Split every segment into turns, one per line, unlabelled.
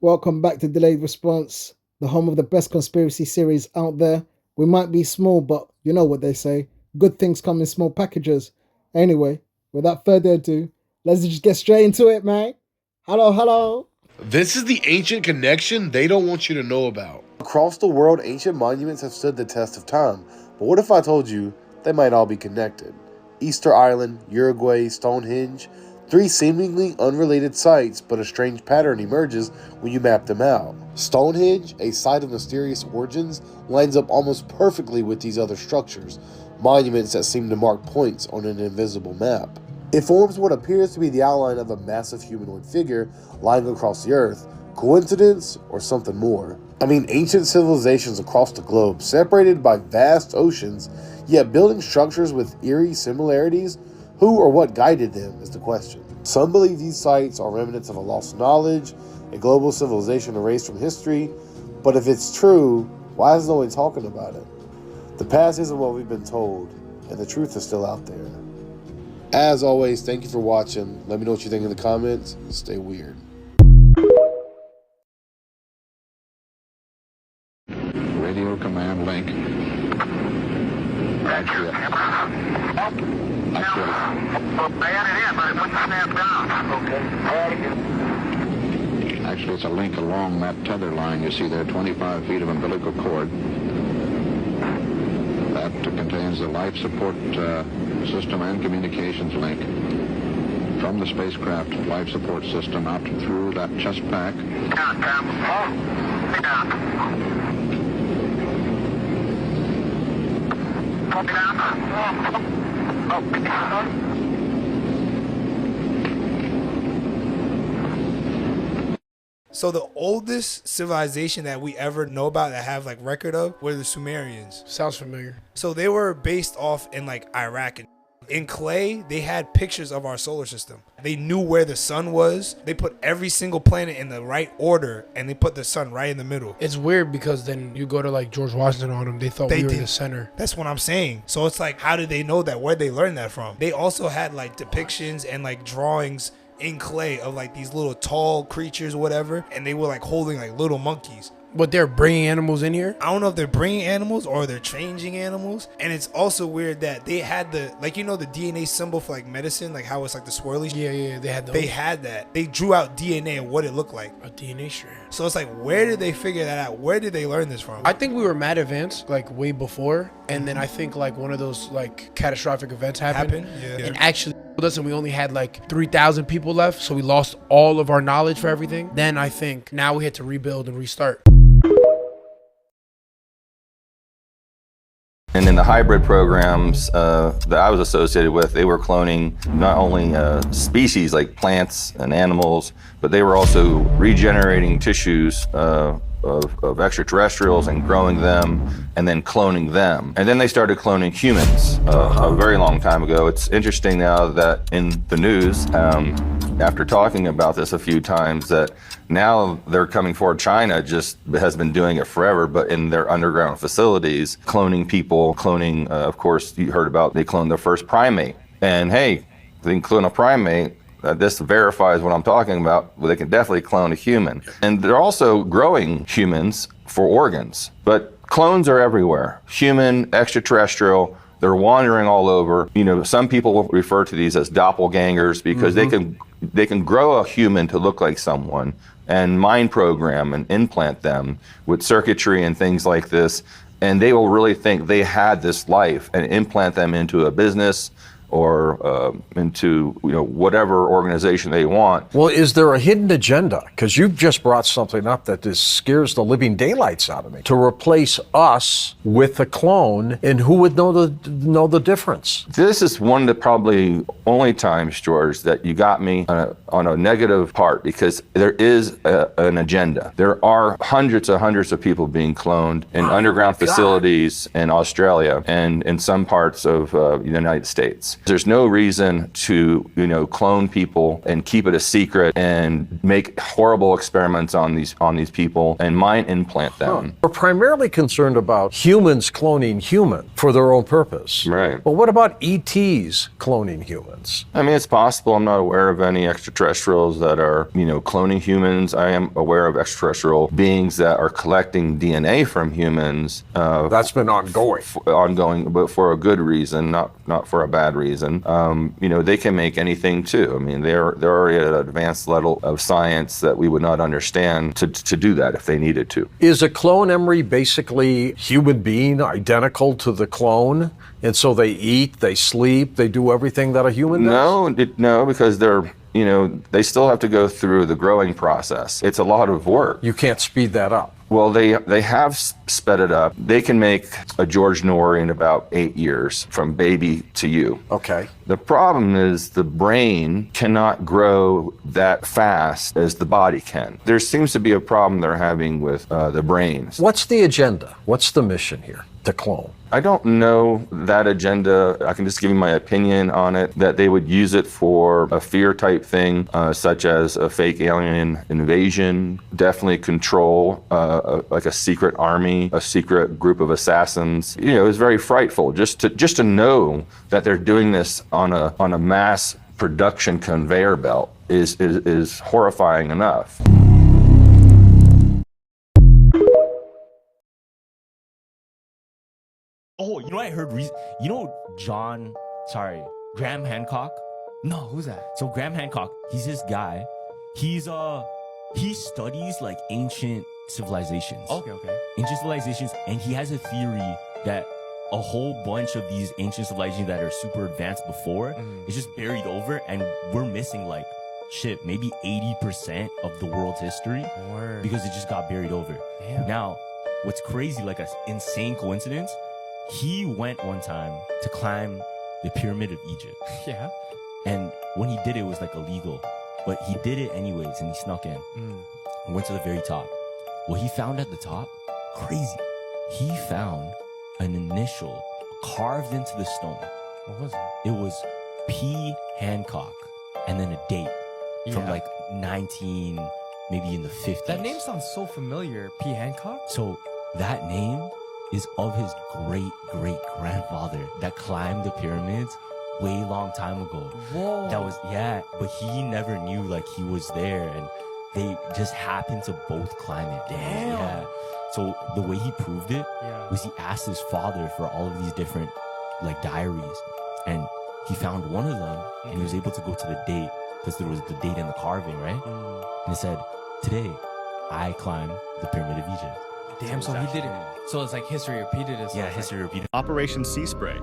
Welcome back to Delayed Response, the home of the best conspiracy series out there. We might be small, but you know what they say. Good things come in small packages. Anyway, without further ado, let's just get straight into it, man. Hello.
This is the ancient connection they don't want you to know about.
Across the world, ancient monuments have stood the test of time. But what if I told you they might all be connected? Easter Island, Uruguay, Stonehenge, three seemingly unrelated sites, but a strange pattern emerges when you map them out. Stonehenge, a site of mysterious origins, lines up almost perfectly with these other structures, monuments that seem to mark points on an invisible map. It forms what appears to be the outline of a massive humanoid figure lying across the earth. Coincidence or something more? I mean, ancient civilizations across the globe, separated by vast oceans, yet building structures with eerie similarities. Who or what guided them is the question. Some believe these sites are remnants of a lost knowledge, a global civilization erased from history. But if it's true, why is no one talking about it? The past isn't what we've been told, and the truth is still out there. As always, thank you for watching. Let me know what you think in the comments. Stay weird.
Radio command link. Actually, it's a link along that tether line you see there, 25 feet of umbilical cord. That contains the life support system and communications link from the spacecraft life support system out through that chest pack.
So the oldest civilization that we ever know about that have like record of were the Sumerians.
Sounds familiar.
So they were based off in like Iraq. In clay, they had pictures of our solar system. They knew where the sun was. They put every single planet in the right order, and they put the sun right in the middle.
It's weird because then you go to like George Washington on them. They thought we were in the center.
That's what I'm saying. So it's like, how did they know that? Where'd they learn that from? They also had like depictions and like drawings in clay of like these little tall creatures or whatever, and they were like holding like little monkeys.
But they're bringing animals in here?
I don't know if they're bringing animals or they're changing animals. And it's also weird that they had the, like, you know, the DNA symbol for like medicine, like how it's like the swirly.
Yeah, they had those.
They had that. They drew out DNA and what it looked like.
A DNA strand.
So it's like, where did they figure that out? Where did they learn this from?
I think we were mad advanced, like way before. And then I think like one of those like catastrophic events happened.
Yeah.
And actually, listen, we only had like 3,000 people left. So we lost all of our knowledge for everything. Then I think now we had to rebuild and restart.
And in the hybrid programs that I was associated with, they were cloning not only species like plants and animals, but they were also regenerating tissues of extraterrestrials and growing them and then cloning them. And then they started cloning humans a very long time ago. It's interesting now that in the news, after talking about this a few times, that now they're coming forward. China just has been doing it forever, but in their underground facilities, cloning people, cloning, of course, you heard about, they cloned their first primate. And hey, they can clone a primate. This verifies what I'm talking about. Well, they can definitely clone a human. And they're also growing humans for organs. But clones are everywhere. Human, extraterrestrial, they're wandering all over. You know, some people will refer to these as doppelgangers because they can grow a human to look like someone and mind program and implant them with circuitry and things like this. And they will really think they had this life and implant them into a business or into whatever organization they want.
Well, is there a hidden agenda? Because you've just brought something up that just scares the living daylights out of me. To replace us with a clone, and who would know the difference?
This is one of the probably only times, George, that you got me on a negative part, because there is an agenda. There are hundreds of people being cloned in underground facilities in Australia and in some parts of the United States. There's no reason to, clone people and keep it a secret and make horrible experiments on these people and mind implant them.
We're primarily concerned about humans cloning human for their own purpose.
Right.
But what about ETs cloning humans?
I mean, it's possible. I'm not aware of any extraterrestrials that are, cloning humans. I am aware of extraterrestrial beings that are collecting DNA from humans.
That's been ongoing.
Ongoing, but for a good reason, not for a bad reason. They can make anything too. I mean, they're already at an advanced level of science that we would not understand to do that if they needed to.
Is a clone, Emery, basically human being identical to the clone? And so they eat, they sleep, they do everything that a human does?
No, because they're, they still have to go through the growing process. It's a lot of work.
You can't speed that up.
Well, they have sped it up. They can make a George Nori in about 8 years, from baby to you.
Okay.
The problem is the brain cannot grow that fast as the body can. There seems to be a problem they're having with the brains.
What's the agenda? What's the mission here to clone?
I don't know that agenda. I can just give you my opinion on it, that they would use it for a fear type thing, such as a fake alien invasion, definitely control, like a secret army, a secret group of assassins. It's very frightful just to know that they're doing this on a mass production conveyor belt is horrifying enough.
Oh, you know what I heard? Graham Hancock?
No, who's that?
So Graham Hancock, he's this guy. He studies like ancient civilizations.
Okay.
Ancient civilizations, and he has a theory that a whole bunch of these ancient civilizations that are super advanced before is just buried over, and we're missing like maybe 80% of the world's history because it just got buried over.
Damn.
Now, what's crazy, like an insane coincidence, he went one time to climb the Pyramid of Egypt.
Yeah.
And when he did it, it was like illegal. But he did it anyways, and he snuck in. And went to the very top. What he found at the top, crazy. He found an initial carved into the stone.
What was it?
It was P. Hancock, and then a date from like 19, maybe in the 50s.
That name sounds so familiar, P. Hancock.
So that name is of his great-great-grandfather that climbed the pyramids way long time ago.
Whoa.
But he never knew like he was there, and they just happened to both climb it.
Damn.
Yeah. So the way he proved it was he asked his father for all of these different like diaries, and he found one of them, and he was able to go to the date because there was the date in the carving, right? And it said, "Today, I climbed the Pyramid of Egypt."
Damn, so he did it. So it's like history repeated itself.
Yeah, history repeated.
Operation Sea Spray.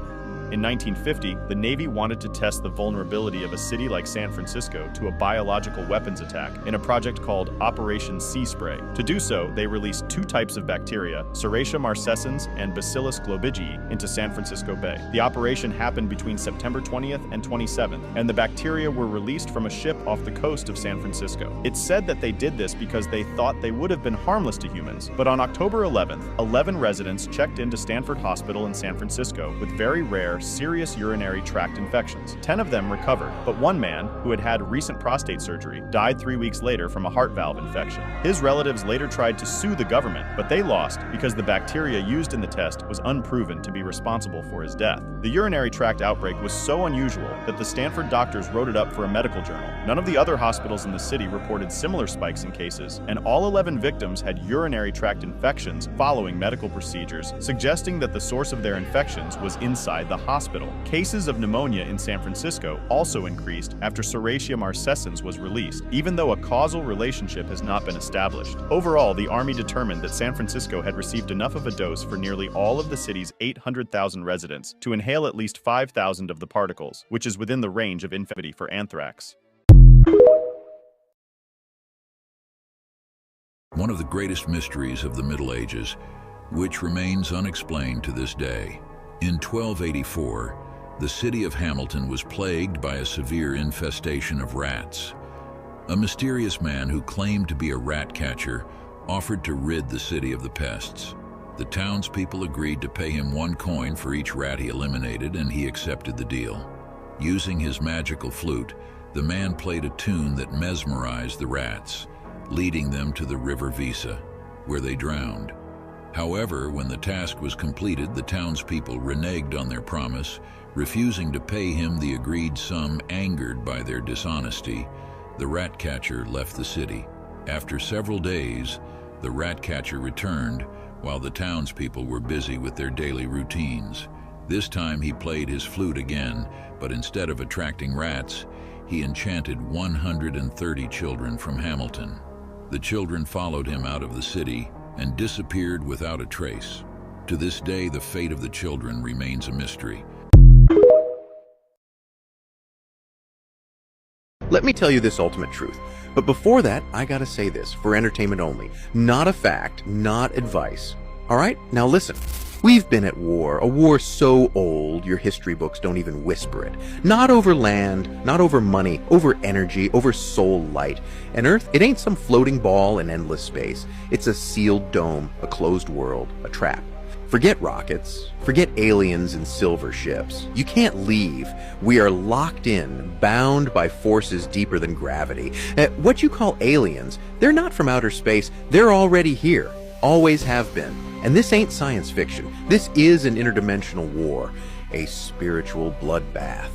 In 1950, the Navy wanted to test the vulnerability of a city like San Francisco to a biological weapons attack in a project called Operation Sea Spray. To do so, they released two types of bacteria, Serratia marcescens and Bacillus globigii, into San Francisco Bay. The operation happened between September 20th and 27th, and the bacteria were released from a ship off the coast of San Francisco. It's said that they did this because they thought they would have been harmless to humans, but on October 11th, 11 residents checked into Stanford Hospital in San Francisco with very rare, serious urinary tract infections. 10 of them recovered, but one man, who had had recent prostate surgery, died 3 weeks later from a heart valve infection. His relatives later tried to sue the government, but they lost because the bacteria used in the test was unproven to be responsible for his death. The urinary tract outbreak was so unusual that the Stanford doctors wrote it up for a medical journal. None of the other hospitals in the city reported similar spikes in cases, and all 11 victims had urinary tract infections following medical procedures, suggesting that the source of their infections was inside the hospital. Cases of pneumonia in San Francisco also increased after Serratia marcescens was released, even though a causal relationship has not been established. Overall, the Army determined that San Francisco had received enough of a dose for nearly all of the city's 800,000 residents to inhale at least 5,000 of the particles, which is within the range of infectivity for anthrax.
One of the greatest mysteries of the Middle Ages, which remains unexplained to this day. In 1284, the city of Hamilton was plagued by a severe infestation of rats. A mysterious man who claimed to be a rat catcher offered to rid the city of the pests. The townspeople agreed to pay him 1 coin for each rat he eliminated, and he accepted the deal. Using his magical flute, the man played a tune that mesmerized the rats, leading them to the river Visa, where they drowned. However, when the task was completed, the townspeople reneged on their promise, refusing to pay him the agreed sum. Angered by their dishonesty, the rat catcher left the city. After several days, the rat catcher returned while the townspeople were busy with their daily routines. This time he played his flute again, but instead of attracting rats, he enchanted 130 children from Hamilton. The children followed him out of the city and disappeared without a trace. To this day, the fate of the children remains a mystery.
Let me tell you this ultimate truth. But before that, I gotta say this, for entertainment only. Not a fact, not advice. Alright, now listen. We've been at war, a war so old your history books don't even whisper it. Not over land, not over money, over energy, over soul light. And Earth, it ain't some floating ball in endless space. It's a sealed dome, a closed world, a trap. Forget rockets, forget aliens and silver ships. You can't leave. We are locked in, bound by forces deeper than gravity. What you call aliens, they're not from outer space, they're already here. Always have been. And this ain't science fiction. This is an interdimensional war, a spiritual bloodbath.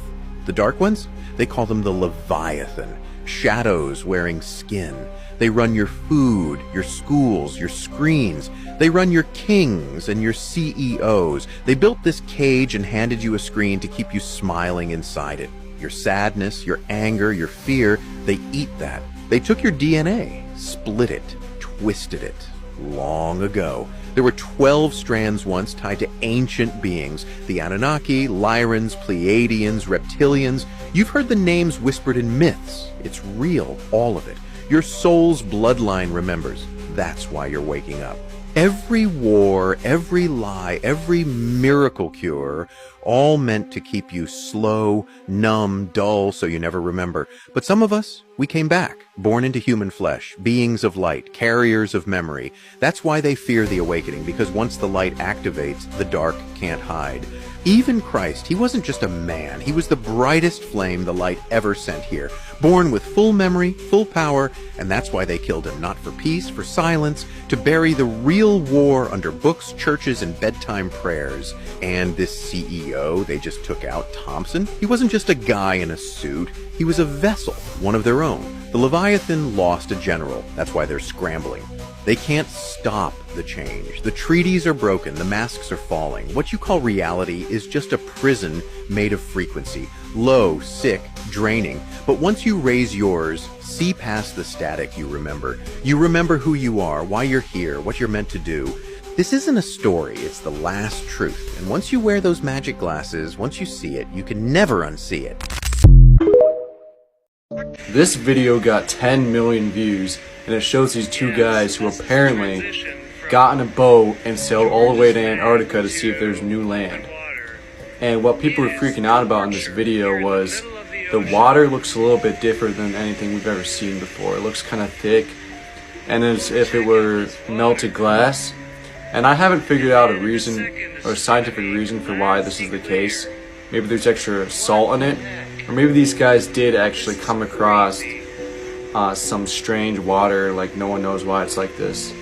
The Dark Ones? They call them the Leviathan, shadows wearing skin. They run your food, your schools, your screens. They run your kings and your CEOs. They built this cage and handed you a screen to keep you smiling inside it. Your sadness, your anger, your fear, they eat that. They took your DNA, split it, twisted it. Long ago. There were 12 strands once tied to ancient beings, the Anunnaki, Lyrans, Pleiadians, Reptilians. You've heard the names whispered in myths. It's real, all of it. Your soul's bloodline remembers. That's why you're waking up. Every war, every lie, every miracle cure, all meant to keep you slow, numb, dull, so you never remember. But some of us, we came back, born into human flesh, beings of light, carriers of memory. That's why they fear the awakening, because once the light activates, the dark can't hide. Even Christ, he wasn't just a man, he was the brightest flame the light ever sent here, born with full memory, full power, and that's why they killed him, not for peace, for silence, to bury the real war under books, churches, and bedtime prayers. And this CEO they just took out, Thompson, he wasn't just a guy in a suit, he was a vessel, one of their own. The Leviathan lost a general, that's why they're scrambling. They can't stop the change. The treaties are broken, the masks are falling. What you call reality is just a prison made of frequency. Low, sick, draining. But once you raise yours, see past the static you remember. You remember who you are, why you're here, what you're meant to do. This isn't a story, it's the last truth. And once you wear those magic glasses, once you see it, you can never unsee it.
This video got 10 million views, and it shows these two guys who apparently got in a boat and sailed all the way to Antarctica to see if there's new land. And what people were freaking out about in this video was the water looks a little bit different than anything we've ever seen before. It looks kind of thick, and as if it were melted glass. And I haven't figured out a reason or a scientific reason for why this is the case. Maybe there's extra salt in it, or maybe these guys did actually come across some strange water, like no one knows why it's like this.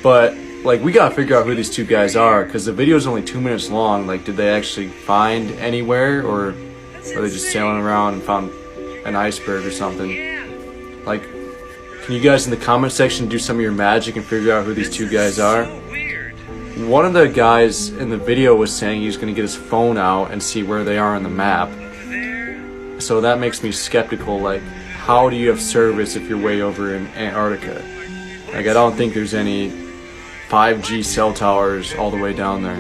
But like, we gotta figure out who these two guys are, because the video is only 2 minutes long. Like, did they actually find anywhere, or are they just sailing around and found an iceberg or something? Like, can you guys in the comment section do some of your magic and figure out who these two guys are? One of the guys in the video was saying he's gonna get his phone out and see where they are on the map. So that makes me skeptical. Like, how do you have service if you're way over in Antarctica? Like, I don't think there's any 5G cell towers all the way down there.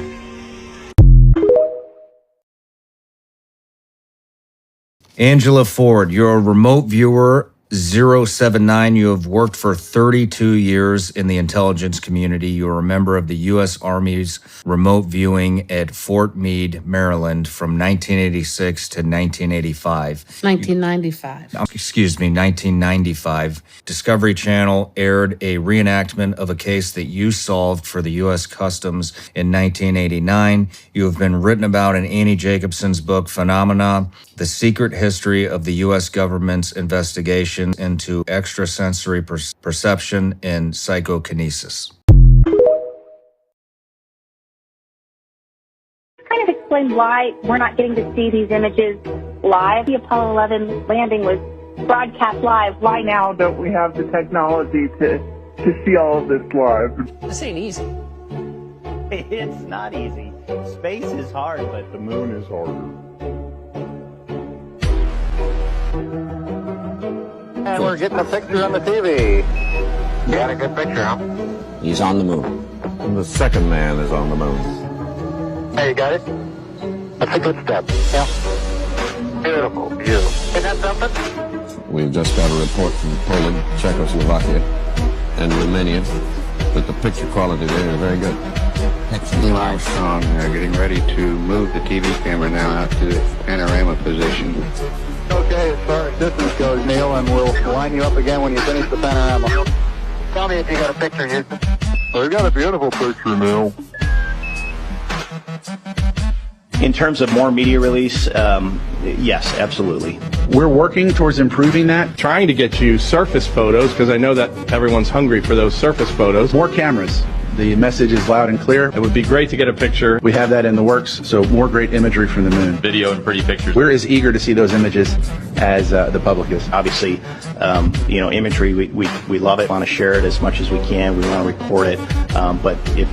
Angela Ford, you're a remote viewer 079, you have worked for 32 years in the intelligence community. You are a member of the U.S. Army's remote viewing at Fort Meade, Maryland from 1986 to 1985.
1995.
Excuse me, 1995. Discovery Channel aired a reenactment of a case that you solved for the U.S. Customs in 1989. You have been written about in Annie Jacobson's book, Phenomena, The Secret History of the U.S. Government's Investigation into Extrasensory Perception and Psychokinesis.
Kind of explain why we're not getting to see these images live. The Apollo 11 landing was broadcast live. Why now
don't we have the technology to see all of this live?
This ain't easy. It's not easy. Space is hard, but the moon is harder.
And we're getting a picture on the TV. Got a good picture, huh?
He's on the moon.
And the second man is on the moon. Hey, you got it? That's a good step. Yeah. Beautiful, beautiful. Isn't that something?
We've just got a report from Poland, Czechoslovakia, and Romania that the picture quality there is very good.
Neil Armstrong getting ready to move the TV camera now out to its panorama position. Okay, as far as distance goes, Neil, and we'll line you up again when you finish the panorama. Tell me if you got a picture, Houston. I got a beautiful picture, Neil.
In terms of more media release, yes, absolutely.
We're working towards improving that, trying to get you surface photos, because I know that everyone's hungry for those surface photos. More cameras. The message is loud and clear. It would be great to get a picture. We have that in the works, so more great imagery from the moon.
Video and pretty pictures.
We're as eager to see those images as the public is.
Obviously, imagery, we love it. We want to share it as much as we can. We want to record it. But if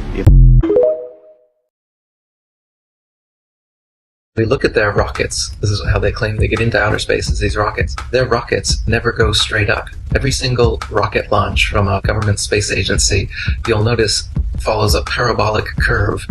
we look at their rockets, this is how they claim they get into outer space, is these rockets. Their rockets never go straight up. Every single rocket launch from a government space agency, you'll notice, follows a parabolic curve.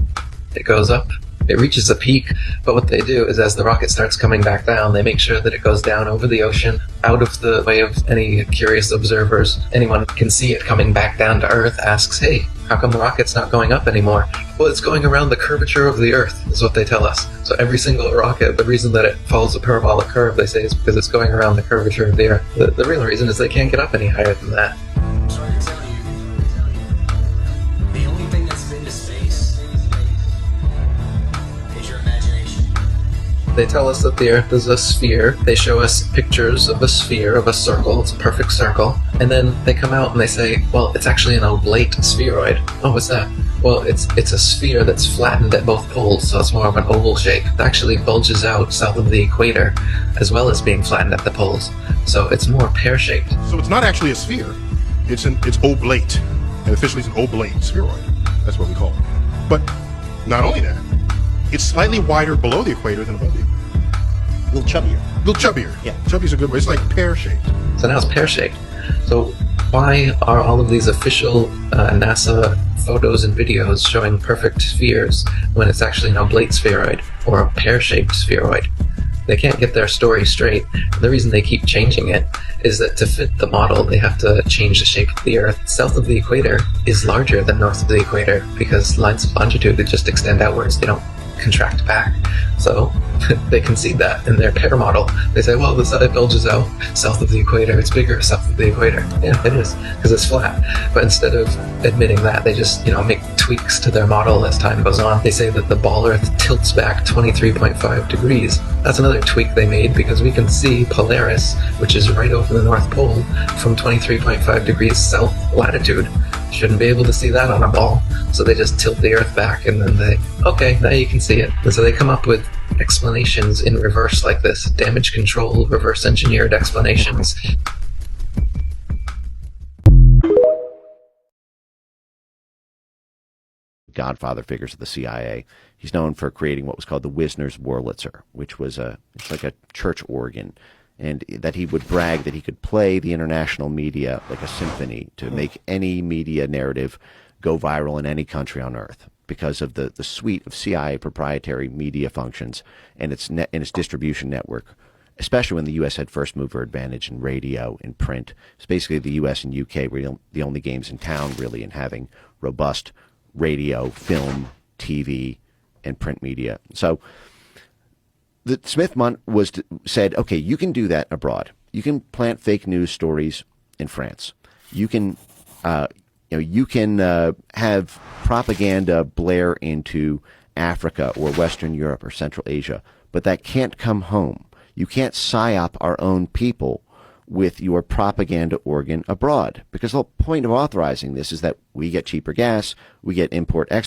It goes up, it reaches a peak, but what they do is as the rocket starts coming back down, they make sure that it goes down over the ocean, out of the way of any curious observers. Anyone can see it coming back down to Earth, asks, hey, how come the rocket's not going up anymore? Well, it's going around the curvature of the Earth, is what they tell us. So every single rocket, the reason that it follows a parabolic curve, they say, is because it's going around the curvature of the Earth. The real reason is they can't get up any higher than that.
I'm sorry to tell you, the only thing that's been to space is your imagination.
They tell us that the Earth is a sphere. They show us pictures of a sphere, of a circle. It's a perfect circle. And then they come out and they say, well, it's actually an oblate spheroid. Oh, what's that? Well, it's a sphere that's flattened at both poles, so it's more of an oval shape. It actually bulges out south of the equator, as well as being flattened at the poles. So it's more pear-shaped.
So it's not actually a sphere. It's oblate. And officially it's an oblate spheroid. That's what we call it. But not only that, it's slightly wider below the equator than above the equator.
a little chubbier.
A little chubbier.
Yeah.
Chubby's a good word. It's like pear-shaped.
So now it's pear-shaped. So why are all of these official NASA photos and videos showing perfect spheres when it's actually an oblate spheroid or a pear-shaped spheroid? They can't get their story straight. The reason they keep changing it is that to fit the model, they have to change the shape of the Earth. South of the equator is larger than north of the equator because lines of longitude that just extend outwards, they don't contract back. So they concede that in their pear model. They say, well, the side bulges out south of the equator. It's bigger south of the equator. Yeah, it is, because it's flat. But instead of admitting that, they just, make tweaks to their model as time goes on. They say that the ball Earth tilts back 23.5 degrees. That's another tweak they made because we can see Polaris, which is right over the North Pole, from 23.5 degrees south latitude. Shouldn't be able to see that on a ball. So they just tilt the Earth back and then okay, now you can see it. And so they come up with explanations in reverse like this. Damage control, reverse engineered explanations.
Godfather figures of the CIA. He's known for creating what was called the Wisner's Wurlitzer, which was it's like a church organ, and that he would brag that he could play the international media like a symphony to make any media narrative go viral in any country on earth because of the suite of CIA proprietary media functions and its distribution network.
especially when the U.S. had first mover advantage in radio and print. It's basically the U.S. and U.K. were the only games in town, really, in having robust radio, film, TV, and print media. So the Smith said, okay, you can do that abroad. You can plant fake news stories in France. You can, have propaganda blare into Africa or Western Europe or Central Asia, but that can't come home. You can't psyop our own people with your propaganda organ abroad, because the whole point of authorizing this is that we get cheaper gas, we get import export.